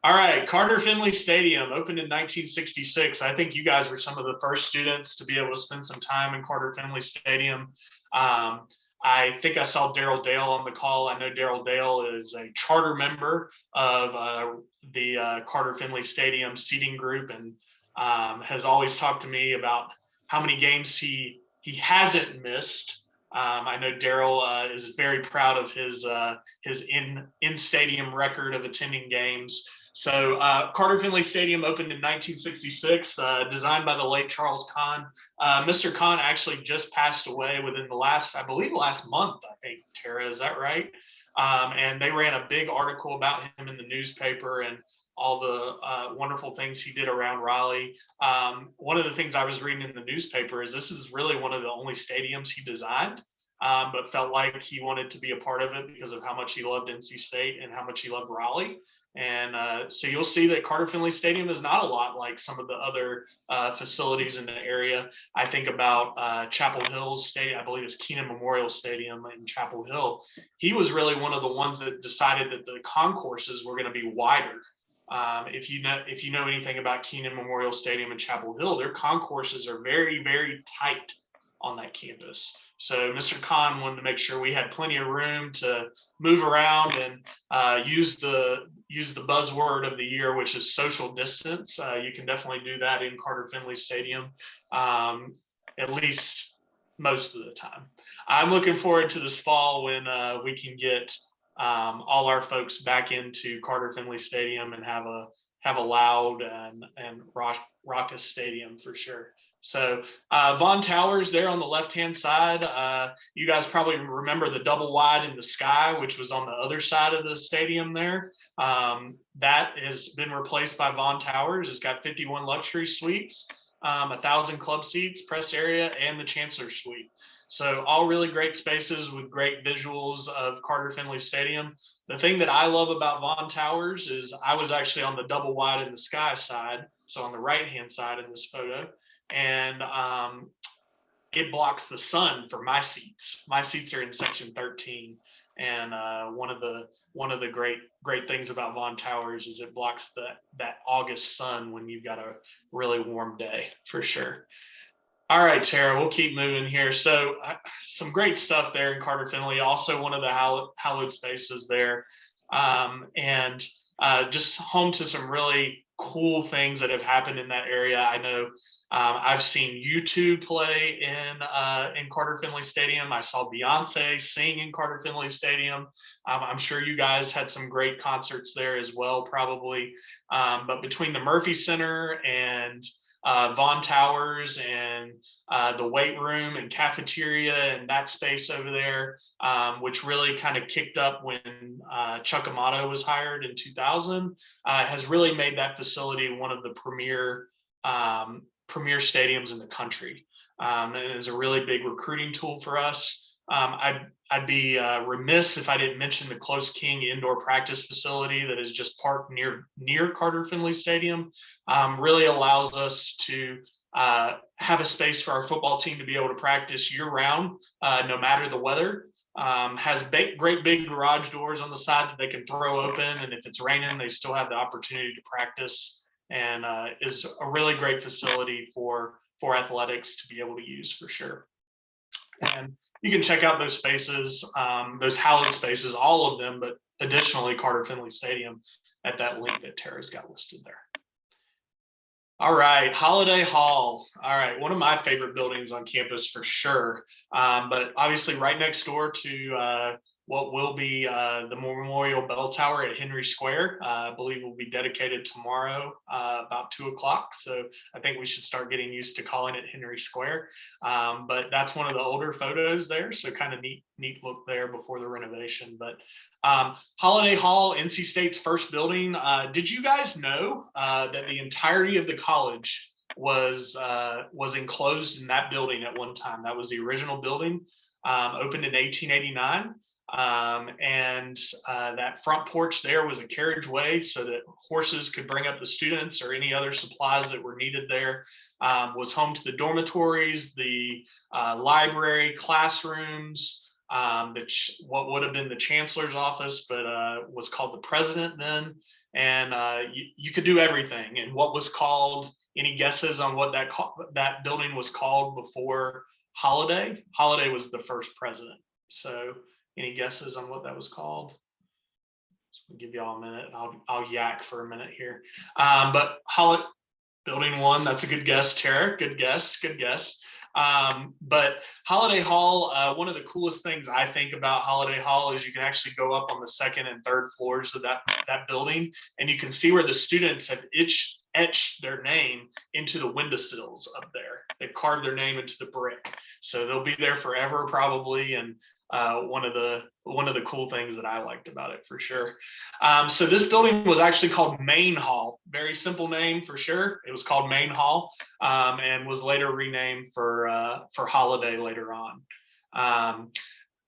All right, Carter Finley Stadium opened in 1966. I think you guys were some of the first students to be able to spend some time in Carter Finley Stadium. I think I saw Daryl Dale on the call. I know Daryl Dale is a charter member of the Carter Finley Stadium seating group, and has always talked to me about how many games he hasn't missed. I know Daryl is very proud of his in-stadium record of attending games. So Carter Finley Stadium opened in 1966, designed by the late Charles Kahn. Mr. Kahn actually just passed away within the last month, I think, Tara, is that right? And they ran a big article about him in the newspaper and all the wonderful things he did around Raleigh. One of the things I was reading in the newspaper is this is really one of the only stadiums he designed, but felt like he wanted to be a part of it because of how much he loved NC State and how much he loved Raleigh. And so you'll see that Carter Finley Stadium is not a lot like some of the other facilities in the area. I think about Chapel Hill's stadium. I believe it's Keenan Memorial Stadium in Chapel Hill. He was really one of the ones that decided that the concourses were going to be wider. If you know anything about Keenan Memorial Stadium in Chapel Hill, their concourses are very, very tight on that campus. So Mr. Khan wanted to make sure we had plenty of room to move around and use the buzzword of the year, which is social distance. You can definitely do that in Carter Finley Stadium, at least most of the time. I'm looking forward to this fall when we can get all our folks back into Carter Finley Stadium and have a loud and raucous stadium for sure. So Vaughn Towers there on the left-hand side, you guys probably remember the double wide in the sky, which was on the other side of the stadium there. That has been replaced by Vaughn Towers. It's got 51 luxury suites, 1,000 club seats, press area, and the Chancellor Suite. So all really great spaces with great visuals of Carter Finley Stadium. The thing that I love about Vaughn Towers is I was actually on the double wide in the sky side, so on the right-hand side in this photo. And it blocks the sun for my seats. My seats are in section 13, and one of the great things about Vaughn Towers is it blocks that August sun when you've got a really warm day for sure. All right, Tara, we'll keep moving here. So some great stuff there in Carter Finley. Also one of the hallowed spaces there, and just home to some really cool things that have happened in that area. I know. I've seen U2 play in Carter Finley Stadium. I saw Beyonce sing in Carter Finley Stadium. I'm sure you guys had some great concerts there as well, probably. But between the Murphy Center and Vaughn Towers and the weight room and cafeteria and that space over there, which really kind of kicked up when Chuck Amato was hired in 2000, has really made that facility one of the premier stadiums in the country, and is a really big recruiting tool for us. I'd be remiss if I didn't mention the Close King indoor practice facility that is just parked near Carter Finley Stadium. Really allows us to have a space for our football team to be able to practice year round, no matter the weather. Has great big garage doors on the side that they can throw open, and if it's raining, they still have the opportunity to practice. And is a really great facility for athletics to be able to use for sure. And you can check out those spaces, those hallowed spaces, all of them, but additionally Carter Finley Stadium at that link that Tara's got listed there. All right, Holiday Hall. All right, one of my favorite buildings on campus for sure, but obviously right next door to what will be the Memorial Bell Tower at Henry Square. I believe will be dedicated tomorrow about 2 o'clock. So I think we should start getting used to calling it Henry Square. But that's one of the older photos there. So kind of neat look there before the renovation. But Holiday Hall, NC State's first building. Did you guys know that the entirety of the college was enclosed in that building at one time? That was the original building, opened in 1889. And that front porch there was a carriageway so that horses could bring up the students or any other supplies that were needed there. Was home to the dormitories, the library, classrooms, what would have been the chancellor's office, but was called the president then. And you could do everything. And what was called, any guesses on what that building was called before Holiday? Holiday was the first president. So any guesses on what that was called? I'll give you all a minute. I'll yak for a minute here. But Building 1, that's a good guess, Tara. Good guess. But Holiday Hall, one of the coolest things I think about Holiday Hall is you can actually go up on the second and third floors of that building, and you can see where the students have etched their name into the windowsills up there. They've carved their name into the brick. So they'll be there forever probably, and one of the cool things that I liked about it for sure. So this building was actually called Main Hall. Very simple name for sure. It was called Main Hall, and was later renamed for Holiday later on.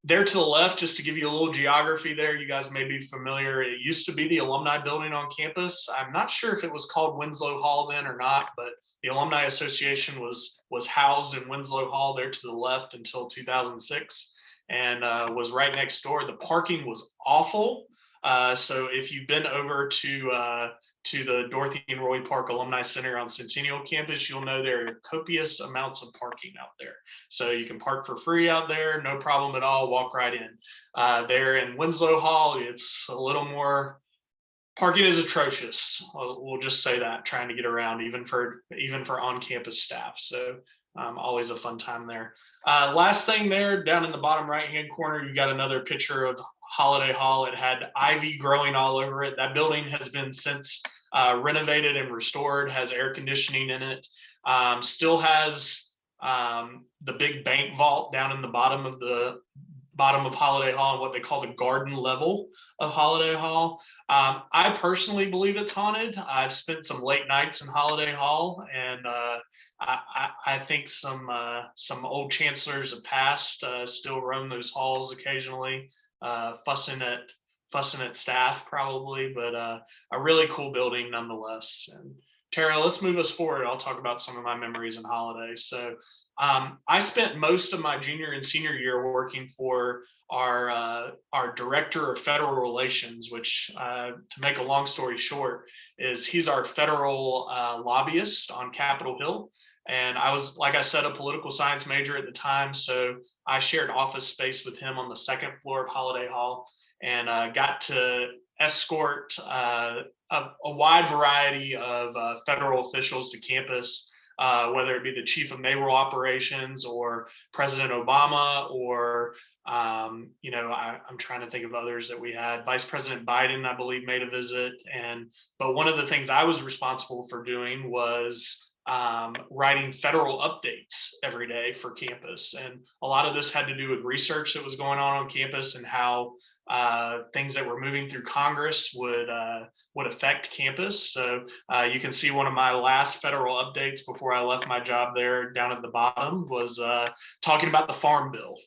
There to the left, just to give you a little geography there, you guys may be familiar. It used to be the Alumni building on campus. I'm not sure if it was called Winslow Hall then or not, but the Alumni Association was housed in Winslow Hall there to the left until 2006, and was right next door. The parking was awful. So if you've been over to the Dorothy and Roy Park Alumni Center on Centennial Campus, you'll know there are copious amounts of parking out there. So you can park for free out there, no problem at all, walk right in. There in Winslow Hall, it's a little more, parking is atrocious. We'll just say that, trying to get around even for on-campus staff. So always a fun time there. Last thing there, down in the bottom right-hand corner, you got another picture of Holiday Hall. It had ivy growing all over it. That building has been since renovated and restored, has air conditioning in it, still has the big bank vault down in the bottom of Holiday Hall, and what they call the garden level of Holiday Hall. I personally believe it's haunted. I've spent some late nights in Holiday Hall, and I think some old chancellors of past still roam those halls occasionally, fussing at staff probably, but a really cool building nonetheless. And Tara, let's move us forward. I'll talk about some of my memories in Holiday. So I spent most of my junior and senior year working for our director of federal relations, which, to make a long story short, he's our federal lobbyist on Capitol Hill. And I was, like I said, a political science major at the time, so I shared office space with him on the second floor of Holiday Hall, and got to escort a wide variety of federal officials to campus, whether it be the chief of naval operations or President Obama, or I'm trying to think of others that we had. Vice President Biden, I believe, made a visit. But one of the things I was responsible for doing was writing federal updates every day for campus. And a lot of this had to do with research that was going on campus, and how things that were moving through Congress would affect campus. So you can see one of my last federal updates before I left my job there down at the bottom was talking about the Farm Bill.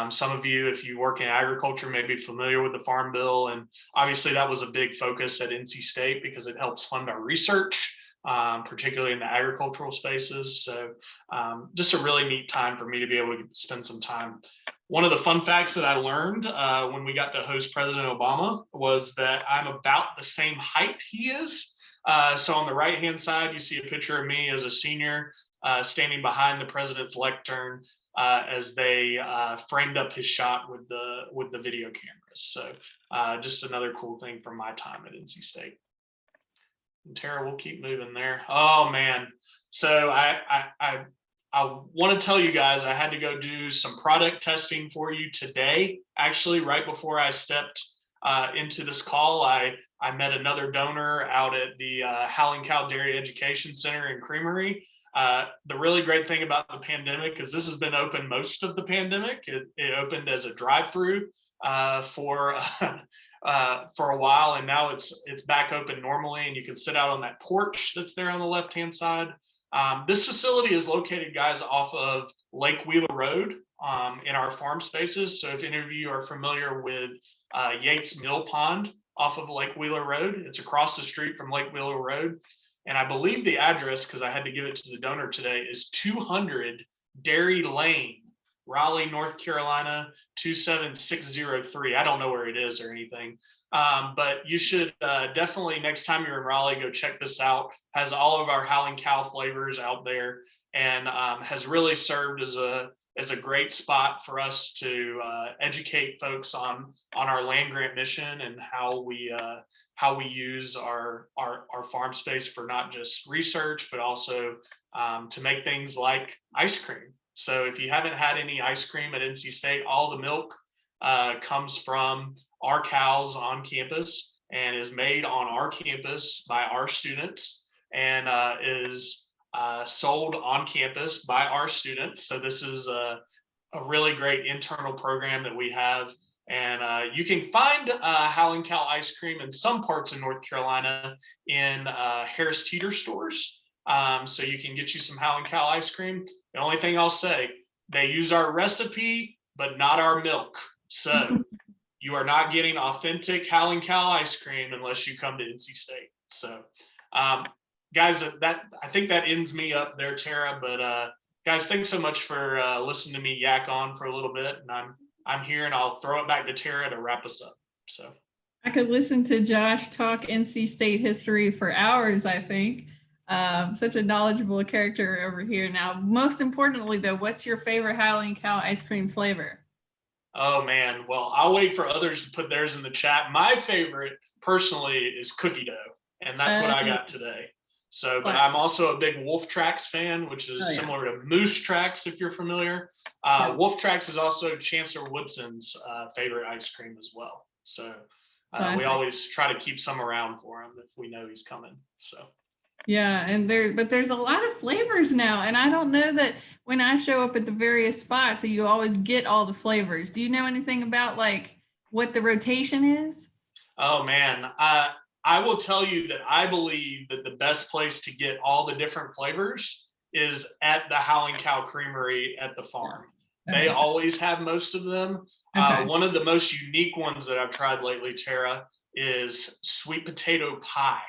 Some of you, if you work in agriculture, may be familiar with the Farm Bill. And obviously that was a big focus at NC State because it helps fund our research, particularly in the agricultural spaces. So just a really neat time for me to be able to spend some time. One of the fun facts that I learned when we got to host President Obama was that I'm about the same height he is. So on the right-hand side, you see a picture of me as a senior standing behind the president's lectern as they framed up his shot with the video cameras. So just another cool thing from my time at NC State. And Tara, we'll keep moving there. Oh man. So I want to tell you guys, I had to go do some product testing for you today. Actually, right before I stepped into this call, I met another donor out at the Howling Cow Dairy Education Center and Creamery. The really great thing about the pandemic is this has been open most of the pandemic. It opened as a drive-through for a while, and now it's back open normally, and you can sit out on that porch that's there on the left-hand side. This facility is located, guys, off of Lake Wheeler Road in our farm spaces. So if any of you are familiar with Yates Mill Pond off of Lake Wheeler Road, it's across the street from Lake Wheeler Road. And I believe the address, because I had to give it to the donor today, is 200 Dairy Lane, Raleigh, North Carolina, 27603. I don't know where it is or anything, but you should definitely, next time you're in Raleigh, go check this out. Has all of our Howling Cow flavors out there, and has really served as a great spot for us to educate folks on our land grant mission and how we use our farm space for not just research, but also to make things like ice cream. So if you haven't had any ice cream at NC State, all the milk comes from our cows on campus and is made on our campus by our students, and is sold on campus by our students. So this is a really great internal program that we have. And you can find Howling Cow ice cream in some parts of North Carolina in Harris Teeter stores. So you can get you some Howling Cow ice cream. The only thing I'll say, they use our recipe but not our milk. So you are not getting authentic Howling Cow ice cream unless you come to NC State. So, guys, I think that ends me up there, Tara. But guys, thanks so much for listening to me yak on for a little bit, and I'm here, and I'll throw it back to Tara to wrap us up. So I could listen to Josh talk NC State history for hours, I think. Such a knowledgeable character over here. Now, most importantly, though, what's your favorite Howling Cow ice cream flavor? Oh man, well, I'll wait for others to put theirs in the chat. My favorite personally is cookie dough, and that's what I got today. So, but I'm also a big Wolf Tracks fan, which is similar to Moose Tracks, if you're familiar. Wolf Tracks is also Chancellor Woodson's favorite ice cream as well. So we always try to keep some around for him if we know he's coming. So. Yeah, and there's a lot of flavors now, and I don't know that when I show up at the various spots, you always get all the flavors. Do you know anything about like what the rotation is? Oh man, I will tell you that I believe that the best place to get all the different flavors is at the Howling Cow Creamery at the farm. They always have most of them. One of the most unique ones that I've tried lately, Tara, is sweet potato pie.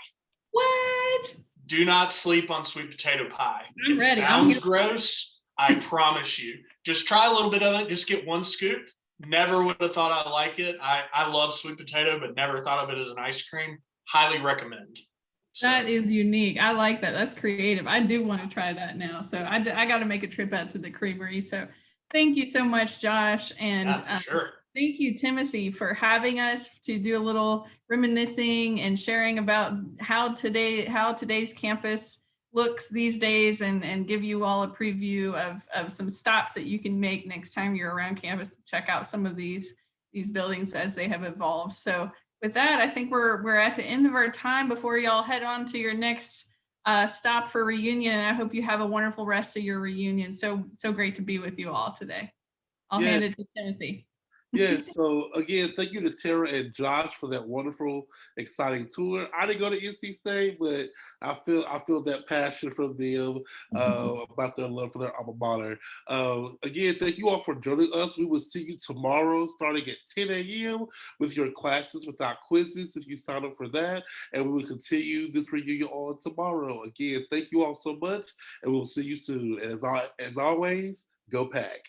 What? Do not sleep on sweet potato pie. I'm ready. Sounds gross. I promise you. Just try a little bit of it. Just get one scoop. Never would have thought I like it. I love sweet potato, but never thought of it as an ice cream. Highly recommend. So. That is unique. I like that. That's creative. I do want to try that now. So I got to make a trip out to the creamery. So thank you so much, Josh. And sure. Thank you, Timothy, for having us to do a little reminiscing and sharing about how today's campus looks these days, and give you all a preview of some stops that you can make next time you're around campus to check out some of these buildings as they have evolved. So with that, I think we're at the end of our time before y'all head on to your next stop for reunion. And I hope you have a wonderful rest of your reunion. So great to be with you all today. I'll hand it to Timothy. Yeah, so again, thank you to Tara and Josh for that wonderful, exciting tour. I didn't go to NC State, but I feel that passion from them about their love for their alma mater. Again, thank you all for joining us. We will see you tomorrow starting at 10 a.m. with your classes without quizzes if you sign up for that. And we will continue this reunion on tomorrow. Again, thank you all so much, and we'll see you soon. As always, go Pack.